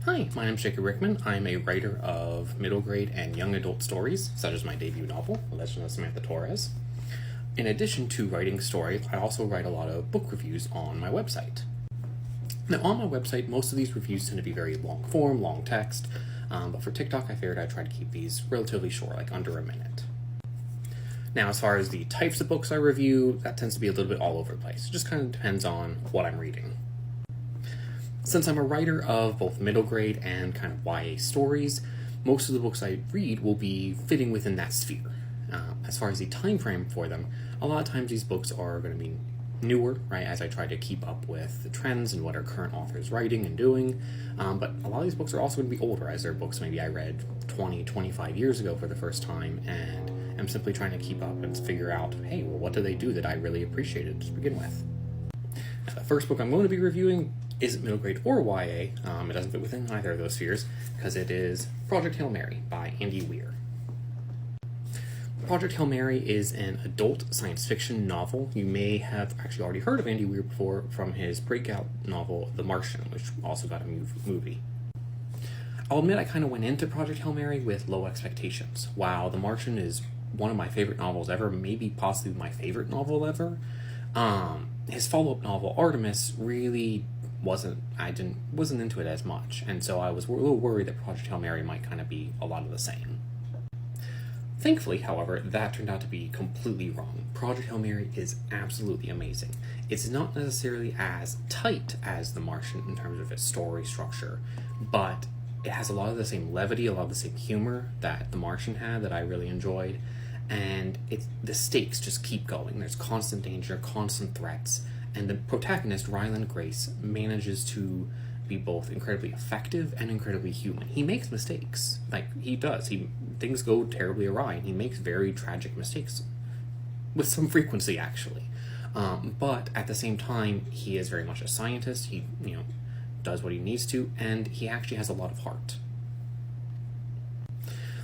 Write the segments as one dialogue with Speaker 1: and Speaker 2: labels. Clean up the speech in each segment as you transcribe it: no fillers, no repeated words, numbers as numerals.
Speaker 1: Hi, my name is Jacob Rickman. I'm a writer of middle grade and young adult stories, such as my debut novel, Legend of Samantha Torres. In addition to writing stories, I also write a lot of book reviews on my website. Now, on my website, most of these reviews tend to be very long form, long text, but for TikTok, I figured I'd try to keep these relatively short, like under a minute. Now, as far as the types of books I review, that tends to be a little bit all over the place. It just kind of depends on what I'm reading. Since I'm a writer of both middle grade and kind of YA stories, most of the books I read will be fitting within that sphere. As far as the time frame for them, a lot of times these books are going to be newer, right, as I try to keep up with the trends and what our current authors writing and doing, but a lot of these books are also going to be older, as they're books maybe I read 20, 25 years ago for the first time, and I'm simply trying to keep up and figure out, hey, well, what do they do that I really appreciated to begin with? Now, the first book I'm going to be reviewing isn't middle grade or YA. It doesn't fit within either of those spheres, because it is Project Hail Mary by Andy Weir. Project Hail Mary is an adult science fiction novel. You may have actually already heard of Andy Weir before from his breakout novel, The Martian, which also got a movie. I'll admit I kind of went into Project Hail Mary with low expectations. While The Martian is one of my favorite novels ever, maybe possibly my favorite novel ever, his follow-up novel, Artemis, really wasn't into it as much, and so I was a little worried that Project Hail Mary might kind of be a lot of the same. Thankfully, however, that turned out to be completely wrong. Project Hail Mary is absolutely amazing. It's not necessarily as tight as The Martian in terms of its story structure, but it has a lot of the same levity, a lot of the same humor that The Martian had that I really enjoyed, and the stakes just keep going. There's constant danger, constant threats, and the protagonist, Ryland Grace, manages to be both incredibly effective and incredibly human. He makes mistakes. He does. Things go terribly awry, and he makes very tragic mistakes. With some frequency, actually. But at the same time, he is very much a scientist. He, does what he needs to, and he actually has a lot of heart.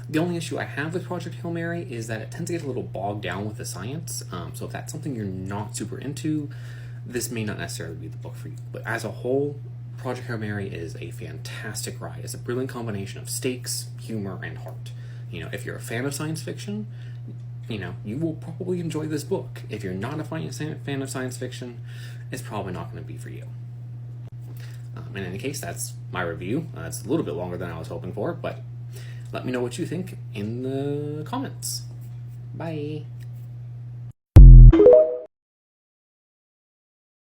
Speaker 1: The only issue I have with Project Hail Mary is that it tends to get a little bogged down with the science, so if that's something you're not super into, this may not necessarily be the book for you. But as a whole, Project Hail Mary is a fantastic ride. It's a brilliant combination of stakes, humor, and heart. If you're a fan of science fiction, you will probably enjoy this book. If you're not a fan of science fiction, it's probably not going to be for you. In any case, that's my review. It's a little bit longer than I was hoping for, but let me know what you think in the comments. Bye!